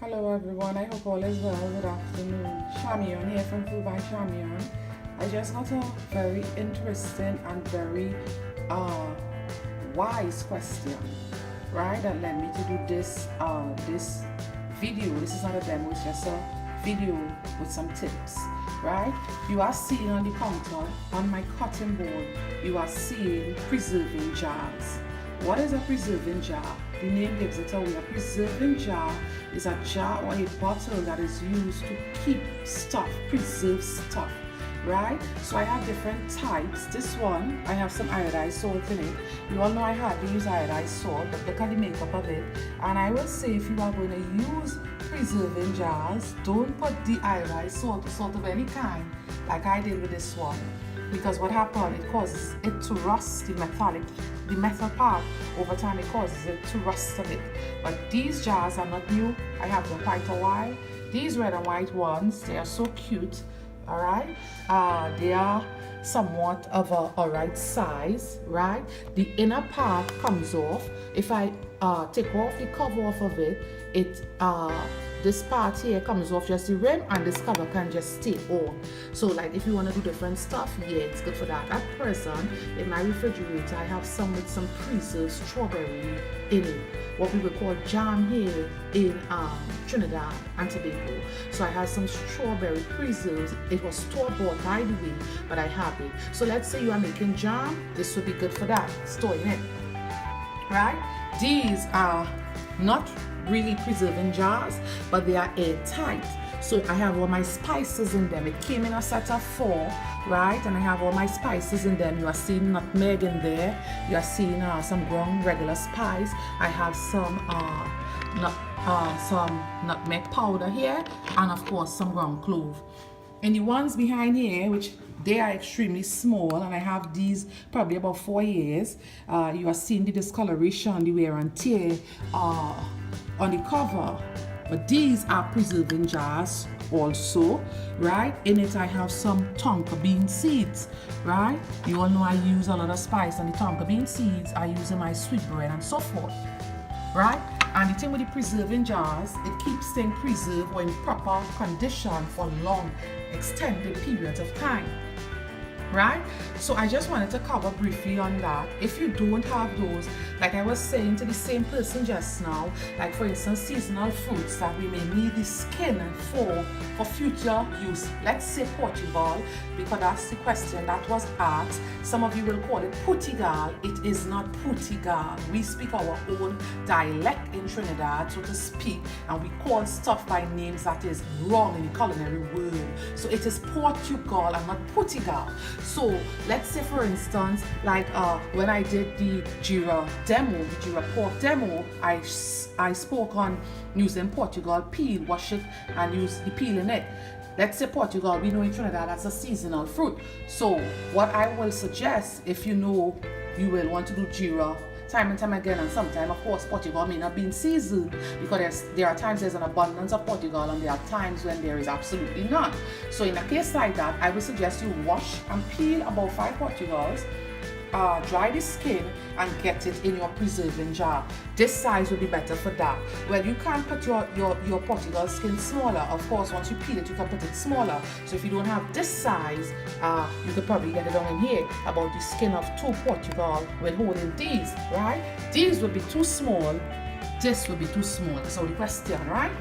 Hello everyone, I hope all is well. Good afternoon. Shamion here from Food by Shamion. I just got a very interesting and very wise question, right? That led me to do this video. This is not a demo, it's just a video with some tips, right? You are seeing on the counter on my cutting board, you are seeing preserving jars. What is a preserving jar? The name gives it away. A preserving jar is a jar or a bottle that is used to keep stuff, preserve stuff, right? So I have different types. This one, I have some iodized salt in it. You all know I hardly use iodized salt, but look at the makeup of it. And I will say if you are going to use preserving jars, don't put the iodized salt of any kind like I did with this one. Because what happened, it causes it to rust, the metal part, over time it causes it to rust a bit. But these jars are not new, I have them quite a while. These red and white ones, they are so cute, all right? They are somewhat of a alright size, right? The inner part comes off. If I take off the cover off of it, this part here comes off just the rim, and this cover can just stay on. So like if you want to do different stuff, yeah, it's good for that. At present, in my refrigerator, I have some with some preserved strawberry in it, what we would call jam here in Trinidad and Tobago. So I have some strawberry preserves. It was store-bought by the way, but I have it. So let's say you are making jam, this would be good for that, storing it, right? These are not really preserving jars, but they are airtight. So I have all my spices in them. It came in a set of 4, right? And I have all my spices in them. You are seeing nutmeg in there. You are seeing some ground regular spice. I have some nutmeg powder here, and of course some ground clove. And the ones behind here, which they are extremely small, and I have these probably about 4 years. You are seeing the discoloration, the wear and tear on the cover. But these are preserving jars also, right? In it I have some tonka bean seeds, right? You all know I use a lot of spice, and the tonka bean seeds I use in my sweetbread and so forth, right? And the thing with the preserving jars, it keeps things preserved or in proper condition for long, extended periods of time, right? So I just wanted to cover briefly on that. If you don't have those, like I was saying to the same person just now, like for instance seasonal fruits that we may need the skin for future use, let's say Portugal, because that's the question that was asked. Some of you will call it Portugal. It is not Portugal. We speak our own dialect in Trinidad, so to speak, and we call stuff by names that is wrong in the culinary word. So it is Portugal and not Portugal. So let's say for instance, like when I did the Jira demo, the Jira pork demo, I spoke on using Portugal peel, wash it and use the peel in it. Let's say Portugal, we know in Trinidad that's a seasonal fruit. So what I will suggest, if you know you will want to do Jira time and time again, and sometime of course Portugal may not be in season, because there are times there's an abundance of Portugal and there are times when there is absolutely none. So in a case like that, I would suggest you wash and peel about 5 Portugals, dry the skin and get it in your preserving jar. This size will be better for that. Well, you can't put your Portugal skin smaller. Of course, once you peel it, you can put it smaller. So if you don't have this size, you could probably get it down in here. About the skin of 2 Portugal will hold in these, right? These will be too small. This will be too small. So the question, right?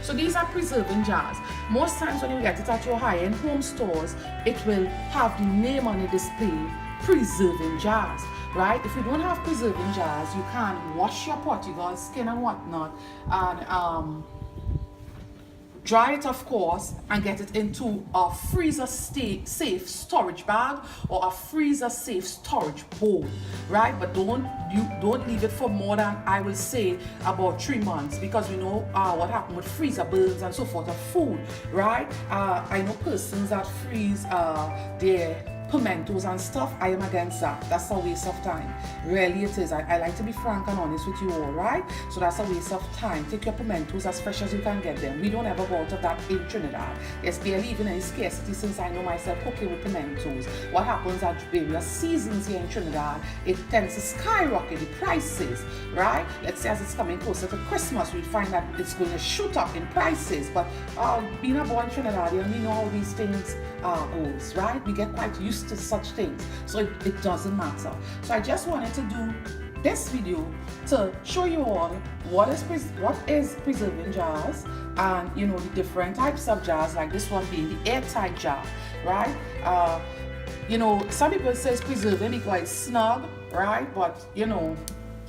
So these are preserving jars. Most times when you get it at your high-end home stores, it will have the name on the display, preserving jars, right? If you don't have preserving jars, you can wash your Portugal skin and whatnot and dry it of course and get it into a freezer safe storage bag or a freezer safe storage bowl, right? But don't leave it for more than, I will say, about 3 months, because we know what happened with freezer burns and so forth of food, right? I know persons that freeze their pimentos and stuff, I am against that. That's a waste of time. Really it is. I like to be frank and honest with you all, right? So that's a waste of time. Take your pimentos as fresh as you can get them. We don't ever go out of that in Trinidad. There's barely even any scarcity since I know myself cooking with pimentos. What happens at various seasons here in Trinidad, it tends to skyrocket the prices, right? Let's say as it's coming closer to Christmas, we find that it's going to shoot up in prices. But being a born Trinidadian, we know how these things goes, right? We get quite used to such things, so it doesn't matter. So I just wanted to do this video to show you all what is preserving jars, and you know, the different types of jars, like this one being the airtight jar, right? You know, some people say it's preserving because it's snug, right? But you know,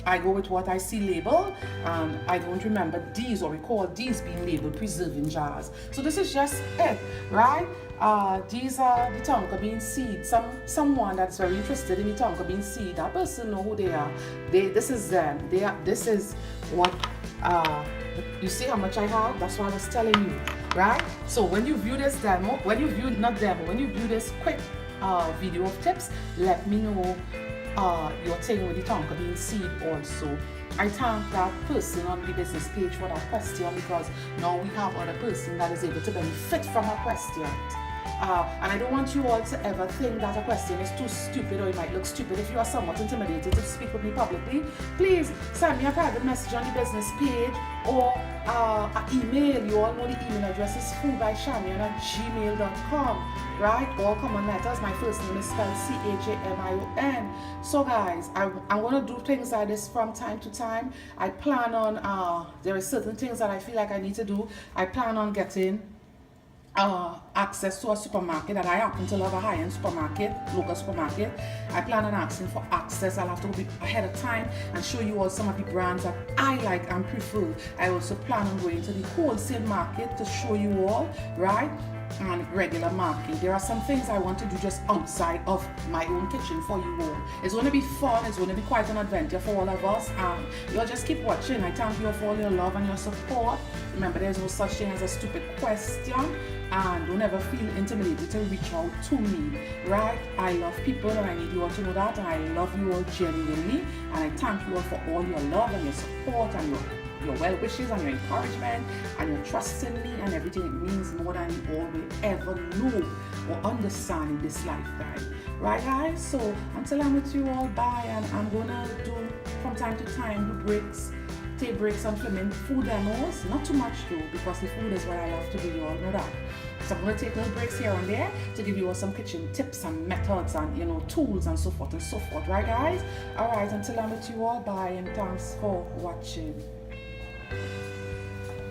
I go with what I see labeled, and I don't remember these or recall these being labeled preserving jars. So this is just it, right? These are the tonka bean seed. Someone that's very interested in the tonka bean seed, that person know who they are. This is them. This is what you see how much I have. That's what I was telling you, right? So when you view this demo, when you view this quick video of tips, let me know your thing with the tonka bean seed also. I thank that person on the business page for that question, because now we have other person that is able to benefit from a question. And I don't want you all to ever think that a question is too stupid, or it might look stupid. If you are somewhat intimidated to speak with me publicly, please send me a private message on the business page, or an email. You all know the email address is foodbychamion@gmail.com, right? Or common letters. My first name is spelled Chamion. So guys, I'm going to do things like this from time to time. I plan on, there are certain things that I feel like I need to do. I plan on getting access to a supermarket, and I happen to love a high-end supermarket, local supermarket. I plan on asking for access. I'll have to be ahead of time and show you all some of the brands that I like and prefer. I also plan on going to the wholesale market to show you all, right? And regular market. There are some things I want to do just outside of my own kitchen for you all. It's going to be fun. It's going to be quite an adventure for all of us. And you'll just keep watching. I thank you for all your love and your support. Remember, there's no such thing as a stupid question. And don't ever feel intimidated to reach out to me, right? I love people, and I need you all to know that. And I love you all genuinely. And I thank you all for all your love and your support and your well wishes and your encouragement and your trust in me and everything. It means more than you all will ever know or understand in this lifetime, right guys? So until I'm with you all, bye. And I'm gonna do from time to time take breaks on filming food demos. Not too much though, because the food is what I love to do. You all know that. So I'm going to take little breaks here and there to give you all some kitchen tips and methods and, you know, tools and so forth, right guys? Alright, until I'm with you all, bye, and thanks for watching.